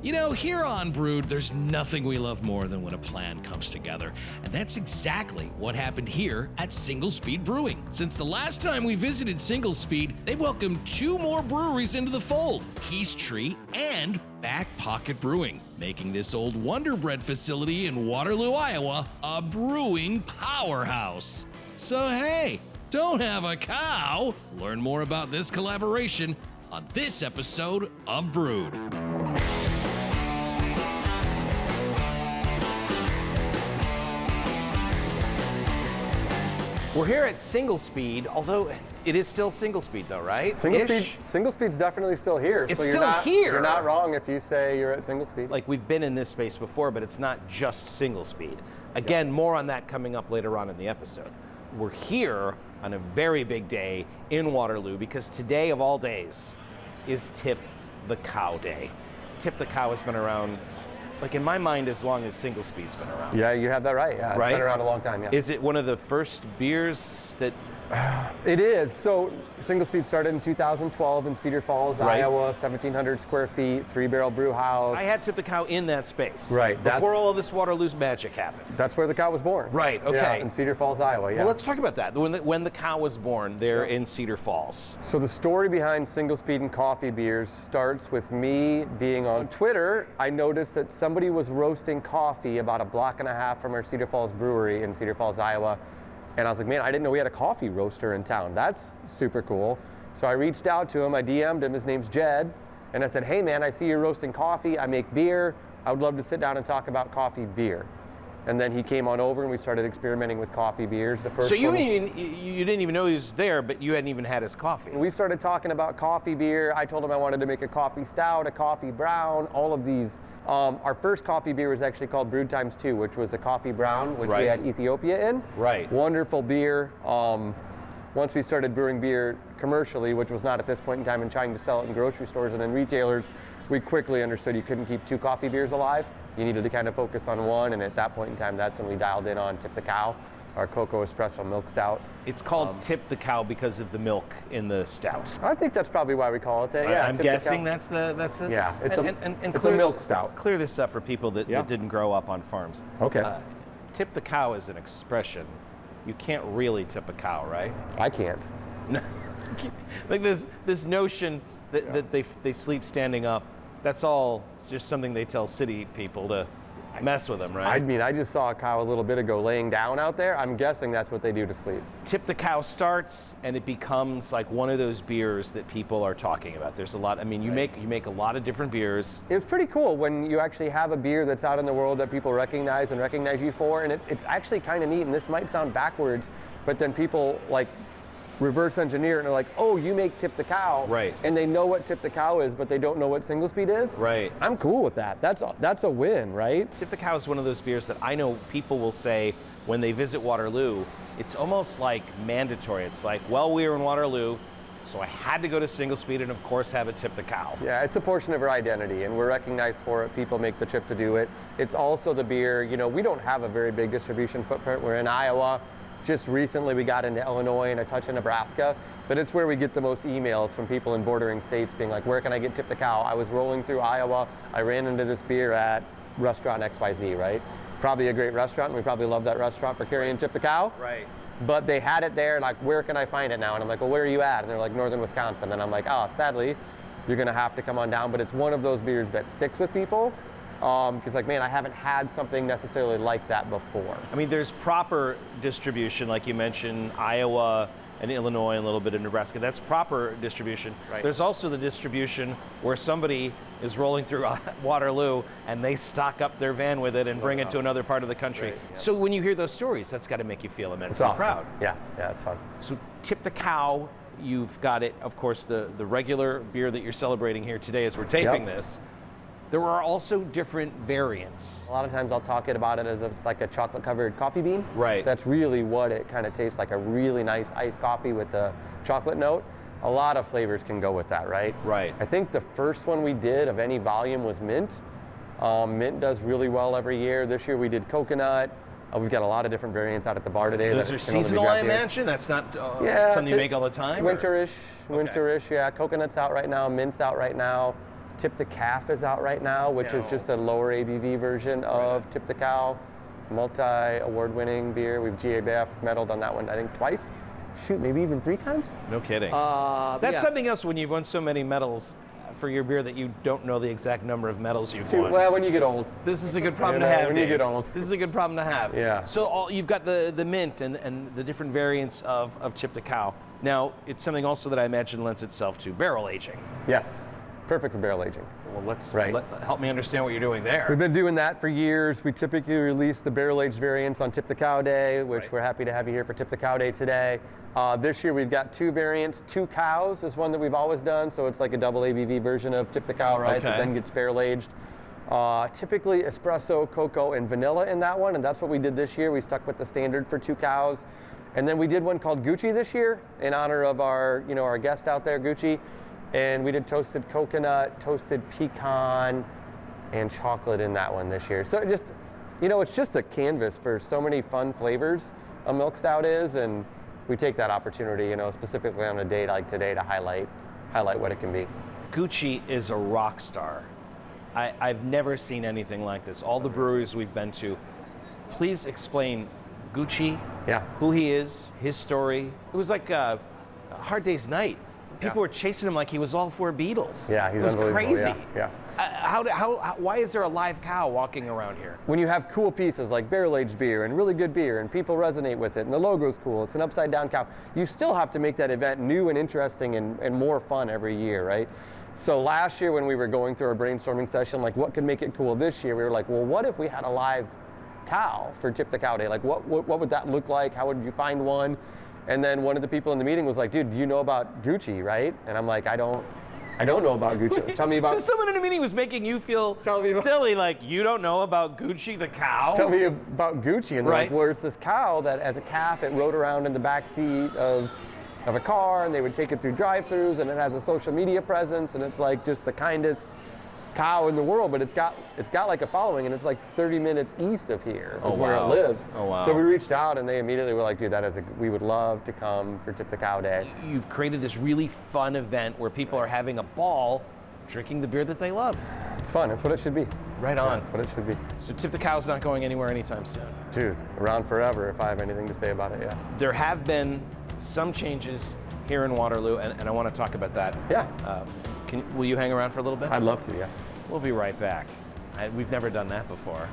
You know, here on Brewed, there's nothing we love more than when a plan comes together. And that's exactly what happened here at Singlespeed Brewing. Since the last time we visited Singlespeed, they've welcomed 2 more breweries into the fold, Peachtree and Back Pocket Brewing, making this old Wonder Bread facility in Waterloo, Iowa, a brewing powerhouse. So hey, don't have a cow. Learn more about this collaboration on this episode of Brewed. We're here at Singlespeed, although it is still Singlespeed though, right? Singlespeed's definitely still here. It's so still here. You're not wrong if you say you're at Singlespeed. Like, we've been in this space before, but it's not just Singlespeed. Again, more on that coming up later on in the episode. We're here on a very big day in Waterloo because today of all days is Tip the Cow Day. Tip the Cow has been around, like, in my mind, as long as Singlespeed's been around. Yeah, you have that right. Yeah, right? It's been around a long time, yeah. Is it one of the first beers that... It is. So Singlespeed started in 2012 in Cedar Falls, Right. Iowa, 1,700 square feet, 3-barrel brew house. I had Tip the Cow in that space. Right, Before all of this Waterloo's magic happened. That's where the cow was born. Right, okay. Yeah, in Cedar Falls, Iowa, yeah. Well, let's talk about that. When the cow was born there in Cedar Falls. So the story behind Singlespeed and coffee beers starts with me being on Twitter. I noticed that somebody was roasting coffee about a block and a half from our Cedar Falls brewery in Cedar Falls, Iowa. And I was like, man, I didn't know we had a coffee roaster in town. That's super cool. So I reached out to him, I DM'd him, his name's Jed. And I said, hey man, I see you're roasting coffee, I make beer. I would love to sit down and talk about coffee beer. And then he came on over and we started experimenting with coffee beers. The first So you one didn't even know he was there, but you hadn't even had his coffee. we started talking about coffee beer. I told him I wanted to make a coffee stout, a coffee brown, all of these. Our first coffee beer was actually called Brewed ×2, which was a coffee brown, which Right. we had Ethiopia in. Right. Wonderful beer. Once we started brewing beer commercially, which was not at this point in time, and trying to sell it in grocery stores and in retailers, we quickly understood you couldn't keep 2 coffee beers alive. You needed to kind of focus on one, and at that point in time, that's when we dialed in on Tip the Cow, our cocoa espresso milk stout. It's called Tip the Cow because of the milk in the stout. I think that's probably why we call it that. Yeah, I'm Tip the guessing Cow. that's the. Yeah, it's and a clear milk stout. Clear this up for people that didn't grow up on farms. Okay. Tip the cow is an expression. You can't really tip a cow, right? I can't. Like this notion that they sleep standing up. That's all just something they tell city people to mess with them, right? I mean, I just saw a cow a little bit ago laying down out there. I'm guessing that's what they do to sleep. Tip the Cow starts and it becomes like one of those beers that people are talking about. There's a lot. I mean, you make a lot of different beers. It's pretty cool when you actually have a beer that's out in the world that people recognize you for, and it's actually kind of neat. And this might sound backwards, but then people like reverse engineer it and they're like, oh, you make Tip the Cow. Right. And they know what Tip the Cow is, but they don't know what Singlespeed is. Right. I'm cool with that. That's a win, right? Tip the Cow is one of those beers that I know people will say when they visit Waterloo, it's almost like mandatory. It's like, well, we were in Waterloo, so I had to go to Singlespeed and of course have a Tip the Cow. Yeah, it's a portion of our identity and we're recognized for it. People make the trip to do it. It's also the beer, you know, we don't have a very big distribution footprint. We're in Iowa. Just recently we got into Illinois and a touch of Nebraska, but it's where we get the most emails from people in bordering states being like, where can I get Tip the Cow? I was rolling through Iowa, I ran into this beer at restaurant XYZ, right? Probably a great restaurant, and we probably love that restaurant for carrying Tip the Cow. Right. But they had it there, like, where can I find it now? And I'm like, well, where are you at? And they're like, northern Wisconsin. And I'm like, oh, sadly, you're gonna have to come on down, but it's one of those beers that sticks with people. Because like, man, I haven't had something necessarily like that before. I mean, there's proper distribution, like you mentioned, Iowa and Illinois and a little bit of Nebraska. That's proper distribution. Right. There's also the distribution where somebody is rolling through Waterloo and they stock up their van with it and bring it to another part of the country. Right, yeah. So when you hear those stories, that's got to make you feel immensely It's awesome. proud. Yeah, it's fun. So Tip the Cow, you've got it, of course, the regular beer that you're celebrating here today as we're taping this. There are also different variants. A lot of times I'll talk about it as like a chocolate-covered coffee bean. Right. That's really what it kind of tastes like, a really nice iced coffee with the chocolate note. A lot of flavors can go with that, right? Right. I think the first one we did of any volume was mint. Mint does really well every year. This year we did coconut. We've got a lot of different variants out at the bar today. Those are seasonal, I imagine? That's not something you make all the time? Winterish, yeah. Coconut's out right now, mint's out right now. Tip the Calf is out right now, which is just a lower ABV version of Tip the Cow. Multi-award-winning beer. We've GABF medaled on that one, I think, twice. Shoot, maybe even 3 times? No kidding. That's yeah. something else when you've won so many medals for your beer that you don't know the exact number of medals you've won. Well, when you get old. This is a good problem to have, when you Dave. get old. This is a good problem to have. Yeah. So you've got the mint and the different variants of Tip the Cow. Now, it's something also that I imagine lends itself to barrel aging. Yes, perfect for barrel aging. Well, help me understand what you're doing there. We've been doing that for years. We typically release the barrel-aged variants on Tip the Cow Day, which we're happy to have you here for Tip the Cow Day today. This year we've got 2 variants. 2 Cows is one that we've always done, so it's like a double ABV version of Tip the Cow, right? Okay. That then gets barrel-aged. Typically espresso, cocoa, and vanilla in that one, and that's what we did this year. We stuck with the standard for 2 Cows. And then we did one called Gucci this year in honor of our, our guest out there, Gucci. And we did toasted coconut, toasted pecan, and chocolate in that one this year. So it's just a canvas for so many fun flavors a milk stout is, and we take that opportunity, specifically on a day like today to highlight what it can be. Gucci is a rock star. I've never seen anything like this. All the breweries we've been to, please explain Gucci, who he is, his story. It was like a Hard Day's Night. People were chasing him like he was all 4 Beatles. Yeah, he's it was unbelievable. crazy. Yeah. Why is there a live cow walking around here? When you have cool pieces like barrel-aged beer and really good beer and people resonate with it and the logo's cool, it's an upside-down cow, you still have to make that event new and interesting and more fun every year, right? So last year when we were going through our brainstorming session, like what could make it cool this year, we were like, well, what if we had a live cow for Tip the Cow Day? Like what would that look like? How would you find one? And then one of the people in the meeting was like, dude, do you know about Gucci, right? And I'm like, I don't know about Gucci. Tell me about... So someone in the meeting was making you feel silly, like you don't know about Gucci the cow? Tell me about Gucci. And they're like, well, it's this cow that as a calf, it rode around in the back seat of a car, and they would take it through drive-thrus, and it has a social media presence, and it's like just the kindest cow in the world, but it's got like a following, and it's like 30 minutes east of here is where it lives. Oh, wow. So we reached out, and they immediately were like, dude, we would love to come for Tip the Cow Day. You've created this really fun event where people are having a ball drinking the beer that they love. It's fun. It's what it should be. Right on. Yeah, that's what it should be. So Tip the Cow's not going anywhere anytime soon. Dude, around forever if I have anything to say about it, yeah. There have been some changes here in Waterloo, and I want to talk about that. Yeah. Will you hang around for a little bit? I'd love to, yeah. We'll be right back. We've never done that before.